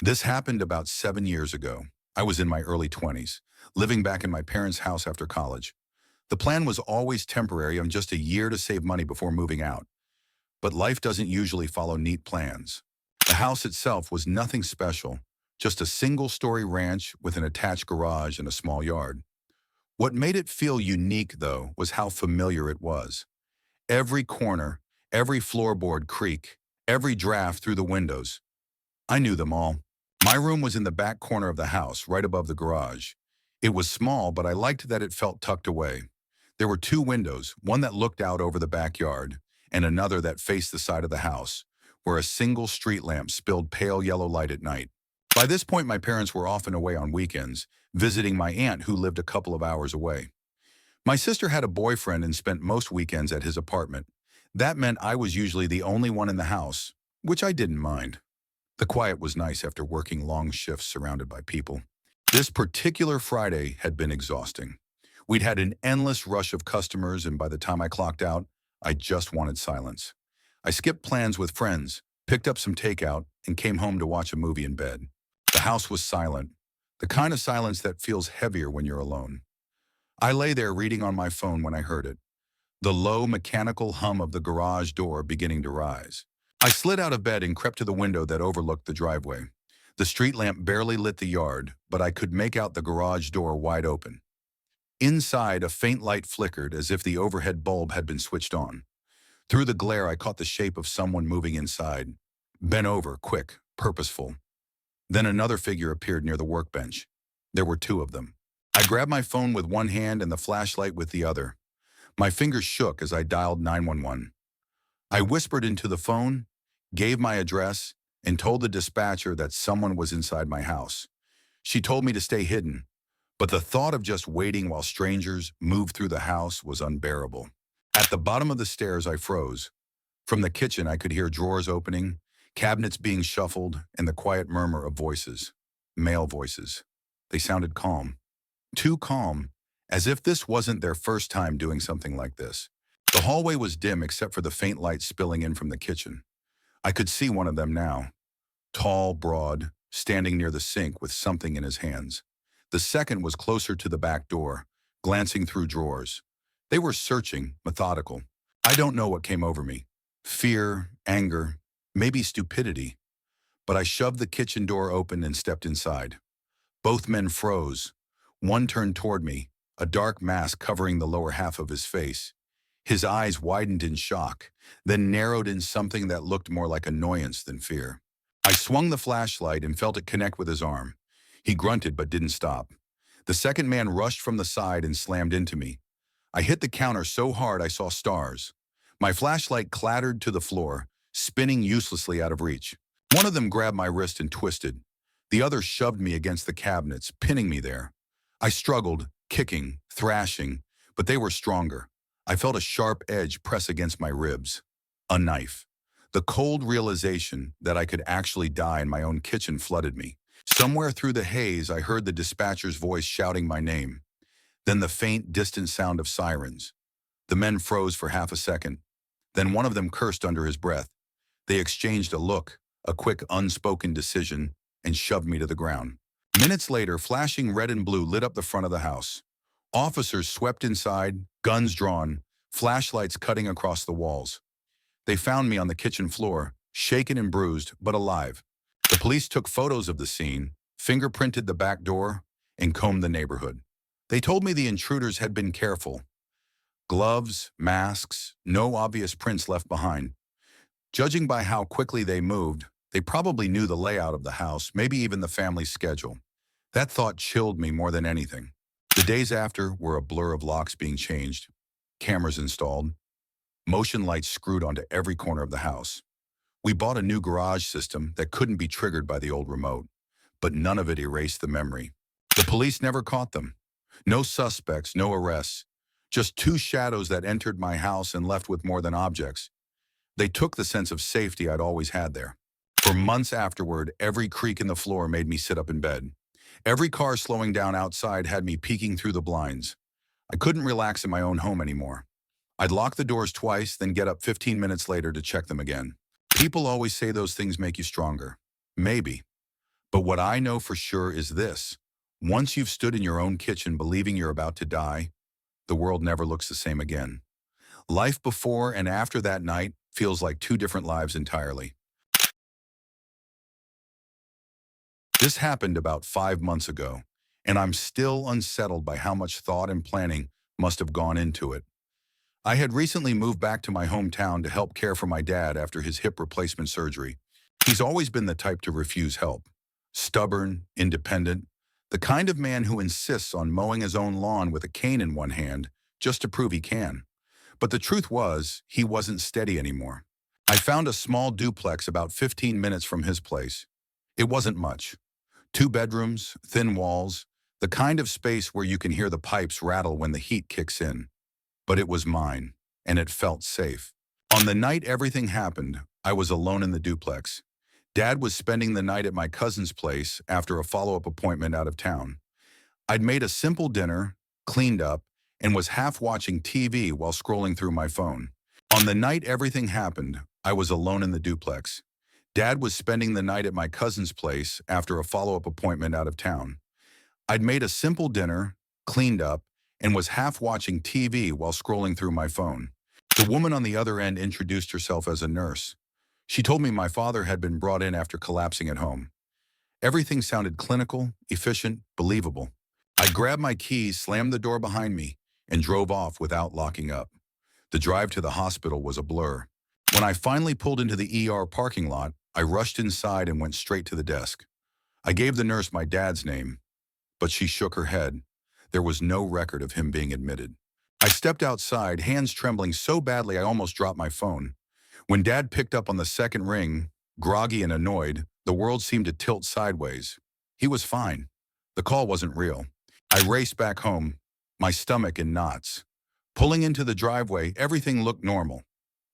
This happened about 7 years ago. I was in my early 20s, living back in my parents' house after college. The plan was always temporary on just a year to save money before moving out. But life doesn't usually follow neat plans. The house itself was nothing special, just a single-story ranch with an attached garage and a small yard. What made it feel unique, though, was how familiar it was. Every corner, every floorboard creak, every draft through the windows. I knew them all. My room was in the back corner of the house, right above the garage. It was small, but I liked that it felt tucked away. There were two windows, one that looked out over the backyard, and another that faced the side of the house, where a single street lamp spilled pale yellow light at night. By this point, my parents were often away on weekends, visiting my aunt who lived a couple of hours away. My sister had a boyfriend and spent most weekends at his apartment. That meant I was usually the only one in the house, which I didn't mind. The quiet was nice after working long shifts surrounded by people. This particular Friday had been exhausting. We'd had an endless rush of customers, and by the time I clocked out, I just wanted silence. I skipped plans with friends, picked up some takeout, and came home to watch a movie in bed. The house was silent, the kind of silence that feels heavier when you're alone. I lay there reading on my phone when I heard it, the low mechanical hum of the garage door beginning to rise. I slid out of bed and crept to the window that overlooked the driveway. The street lamp barely lit the yard, but I could make out the garage door wide open. Inside, a faint light flickered as if the overhead bulb had been switched on. Through the glare, I caught the shape of someone moving inside. Bent over, quick, purposeful. Then another figure appeared near the workbench. There were two of them. I grabbed my phone with one hand and the flashlight with the other. My fingers shook as I dialed 911. I whispered into the phone, gave my address, and told the dispatcher that someone was inside my house. She told me to stay hidden, but the thought of just waiting while strangers moved through the house was unbearable. At the bottom of the stairs, I froze. From the kitchen, I could hear drawers opening, cabinets being shuffled, and the quiet murmur of voices. Male voices. They sounded calm. Too calm, as if this wasn't their first time doing something like this. The hallway was dim except for the faint light spilling in from the kitchen. I could see one of them now. Tall, broad, standing near the sink with something in his hands. The second was closer to the back door, glancing through drawers. They were searching, methodical. I don't know what came over me. Fear, anger, maybe stupidity. But I shoved the kitchen door open and stepped inside. Both men froze. One turned toward me, a dark mask covering the lower half of his face. His eyes widened in shock, then narrowed in something that looked more like annoyance than fear. I swung the flashlight and felt it connect with his arm. He grunted but didn't stop. The second man rushed from the side and slammed into me. I hit the counter so hard I saw stars. My flashlight clattered to the floor, spinning uselessly out of reach. One of them grabbed my wrist and twisted. The other shoved me against the cabinets, pinning me there. I struggled, kicking, thrashing, but they were stronger. I felt a sharp edge press against my ribs. A knife. The cold realization that I could actually die in my own kitchen flooded me. Somewhere through the haze, I heard the dispatcher's voice shouting my name. Then the faint, distant sound of sirens. The men froze for half a second. Then one of them cursed under his breath. They exchanged a look, a quick, unspoken decision, and shoved me to the ground. Minutes later, flashing red and blue lit up the front of the house. Officers swept inside, guns drawn, flashlights cutting across the walls. They found me on the kitchen floor, shaken and bruised, but alive. The police took photos of the scene, fingerprinted the back door, and combed the neighborhood. They told me the intruders had been careful. Gloves, masks, no obvious prints left behind. Judging by how quickly they moved, they probably knew the layout of the house, maybe even the family's schedule. That thought chilled me more than anything. The days after were a blur of locks being changed, cameras installed, motion lights screwed onto every corner of the house. We bought a new garage system that couldn't be triggered by the old remote, but none of it erased the memory. The police never caught them. No suspects, no arrests, just two shadows that entered my house and left with more than objects. They took the sense of safety I'd always had there. For months afterward, every creak in the floor made me sit up in bed. Every car slowing down outside had me peeking through the blinds. I couldn't relax in my own home anymore. I'd lock the doors twice, then get up 15 minutes later to check them again. People always say those things make you stronger. Maybe. But what I know for sure is this. Once you've stood in your own kitchen believing you're about to die, the world never looks the same again. Life before and after that night feels like two different lives entirely. This happened about 5 months ago, and I'm still unsettled by how much thought and planning must have gone into it. I had recently moved back to my hometown to help care for my dad after his hip replacement surgery. He's always been the type to refuse help. Stubborn, independent, the kind of man who insists on mowing his own lawn with a cane in one hand just to prove he can. But the truth was, he wasn't steady anymore. I found a small duplex about 15 minutes from his place. It wasn't much. 2 bedrooms, thin walls, the kind of space where you can hear the pipes rattle when the heat kicks in. But it was mine, and it felt safe. On the night everything happened, I was alone in the duplex. Dad was spending the night at my cousin's place after a follow-up appointment out of town. I'd made a simple dinner, cleaned up, and was half watching TV while scrolling through my phone. On the night everything happened, I was alone in the duplex. Dad was spending the night at my cousin's place after a follow-up appointment out of town. I'd made a simple dinner, cleaned up, and was half watching TV while scrolling through my phone. The woman on the other end introduced herself as a nurse. She told me my father had been brought in after collapsing at home. Everything sounded clinical, efficient, believable. I grabbed my keys, slammed the door behind me, and drove off without locking up. The drive to the hospital was a blur. When I finally pulled into the ER parking lot, I rushed inside and went straight to the desk. I gave the nurse my dad's name, but she shook her head. There was no record of him being admitted. I stepped outside, hands trembling so badly I almost dropped my phone. When Dad picked up on the second ring, groggy and annoyed, the world seemed to tilt sideways. He was fine. The call wasn't real. I raced back home, my stomach in knots. Pulling into the driveway, everything looked normal.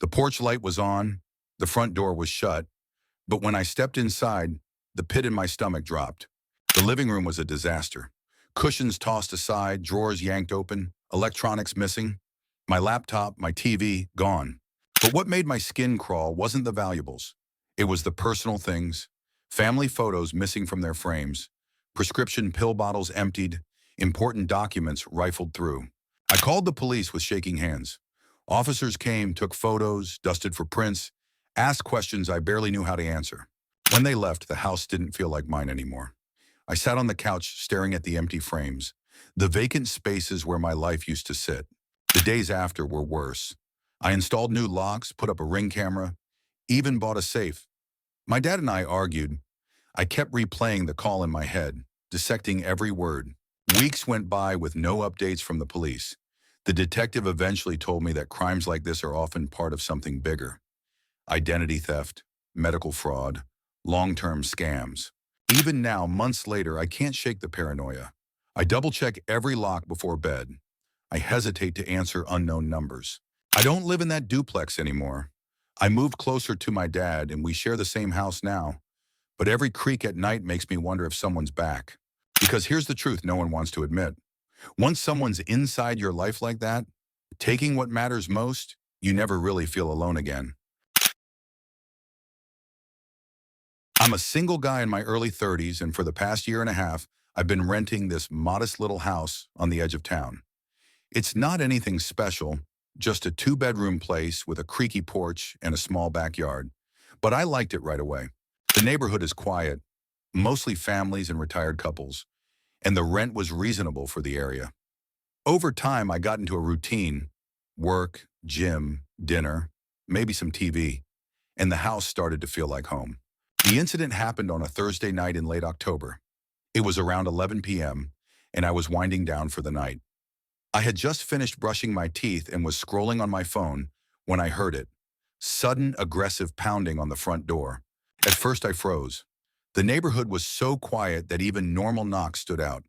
The porch light was on, the front door was shut, but when I stepped inside, the pit in my stomach dropped. The living room was a disaster. Cushions tossed aside, drawers yanked open, electronics missing. My laptop, my TV, gone. But what made my skin crawl wasn't the valuables. It was the personal things, family photos missing from their frames, prescription pill bottles emptied, important documents rifled through. I called the police with shaking hands. Officers came, took photos, dusted for prints, asked questions I barely knew how to answer. When they left, the house didn't feel like mine anymore. I sat on the couch staring at the empty frames, the vacant spaces where my life used to sit. The days after were worse. I installed new locks, put up a Ring camera, even bought a safe. My dad and I argued. I kept replaying the call in my head, dissecting every word. Weeks went by with no updates from the police. The detective eventually told me that crimes like this are often part of something bigger. Identity theft, medical fraud, long-term scams. Even now, months later, I can't shake the paranoia. I double-check every lock before bed. I hesitate to answer unknown numbers. I don't live in that duplex anymore. I moved closer to my dad and we share the same house now. But every creak at night makes me wonder if someone's back. Because here's the truth no one wants to admit. Once someone's inside your life like that, taking what matters most, you never really feel alone again. I'm a single guy in my early 30s, and for the past year and a half, I've been renting this modest little house on the edge of town. It's not anything special, just a 2-bedroom place with a creaky porch and a small backyard. But I liked it right away. The neighborhood is quiet, mostly families and retired couples, and the rent was reasonable for the area. Over time, I got into a routine: work, gym, dinner, maybe some TV, and the house started to feel like home. The incident happened on a Thursday night in late October. It was around 11 p.m., and I was winding down for the night. I had just finished brushing my teeth and was scrolling on my phone when I heard it. Sudden, aggressive pounding on the front door. At first, I froze. The neighborhood was so quiet that even normal knocks stood out.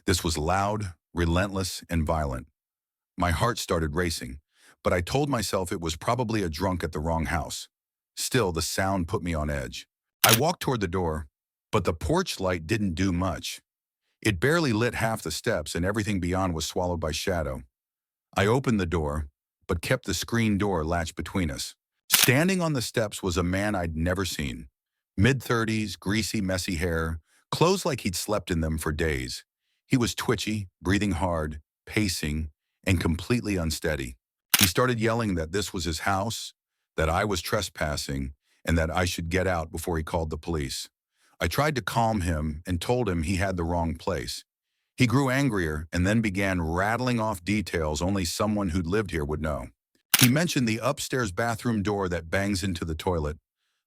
This was loud, relentless, and violent. My heart started racing, but I told myself it was probably a drunk at the wrong house. Still, the sound put me on edge. I walked toward the door, but the porch light didn't do much. It barely lit half the steps and everything beyond was swallowed by shadow. I opened the door, but kept the screen door latched between us. Standing on the steps was a man I'd never seen. Mid-30s, greasy, messy hair, Clothes like he'd slept in them for days. He was twitchy, breathing hard, pacing, and completely unsteady. He started yelling that this was his house, that I was trespassing, and that I should get out before he called the police. I tried to calm him and told him he had the wrong place. He grew angrier and then began rattling off details only someone who'd lived here would know. He mentioned the upstairs bathroom door that bangs into the toilet,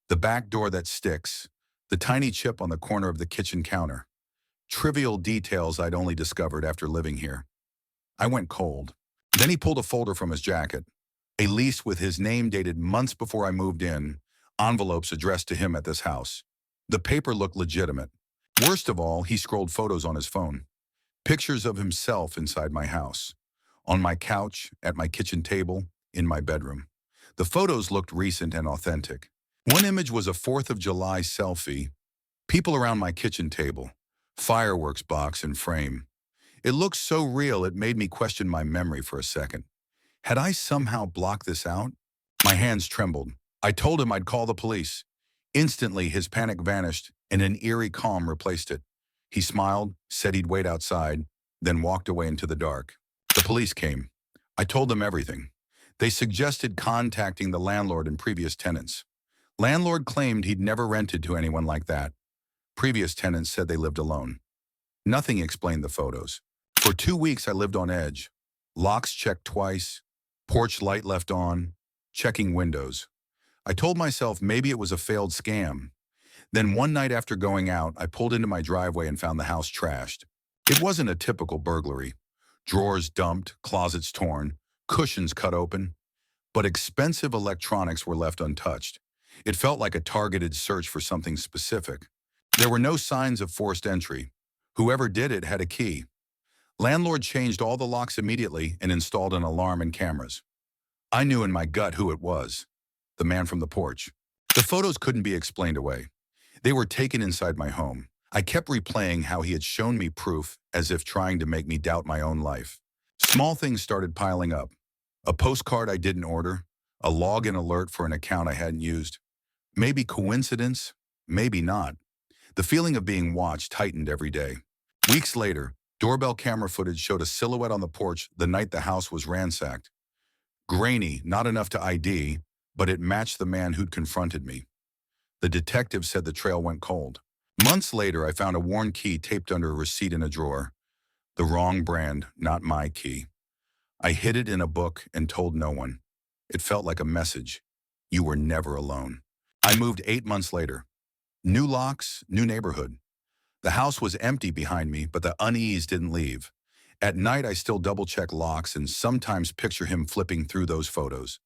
the back door that sticks, the tiny chip on the corner of the kitchen counter. Trivial details I'd only discovered after living here. I went cold. Then he pulled a folder from his jacket, a lease with his name dated months before I moved in, envelopes addressed to him at this house. The paper looked legitimate. Worst of all, he scrolled photos on his phone. Pictures of himself inside my house, on my couch, at my kitchen table, in my bedroom. The photos looked recent and authentic. One image was a 4th of July selfie, people around my kitchen table, fireworks box and frame. It looked so real it made me question my memory for a second. Had I somehow blocked this out? My hands trembled. I told him I'd call the police. Instantly, his panic vanished and an eerie calm replaced it. He smiled, said he'd wait outside, then walked away into the dark. The police came. I told them everything. They suggested contacting the landlord and previous tenants. Landlord claimed he'd never rented to anyone like that. Previous tenants said they lived alone. Nothing explained the photos. For 2 weeks, I lived on edge. Locks checked twice, porch light left on, checking windows. I told myself maybe it was a failed scam. Then one night after going out, I pulled into my driveway and found the house trashed. It wasn't a typical burglary. Drawers dumped, closets torn, cushions cut open. But expensive electronics were left untouched. It felt like a targeted search for something specific. There were no signs of forced entry. Whoever did it had a key. Landlord changed all the locks immediately and installed an alarm and cameras. I knew in my gut who it was. The man from the porch. The photos couldn't be explained away. They were taken inside my home. I kept replaying how he had shown me proof as if trying to make me doubt my own life. Small things started piling up. A postcard I didn't order, a login alert for an account I hadn't used. Maybe coincidence, maybe not. The feeling of being watched heightened every day. Weeks later, doorbell camera footage showed a silhouette on the porch the night the house was ransacked. Grainy, not enough to ID, but it matched the man who'd confronted me. The detective said the trail went cold. Months later, I found a worn key taped under a receipt in a drawer. The wrong brand, not my key. I hid it in a book and told no one. It felt like a message. You were never alone. I moved 8 months later. New locks, new neighborhood. The house was empty behind me, but the unease didn't leave. At night, I still double-check locks and sometimes picture him flipping through those photos.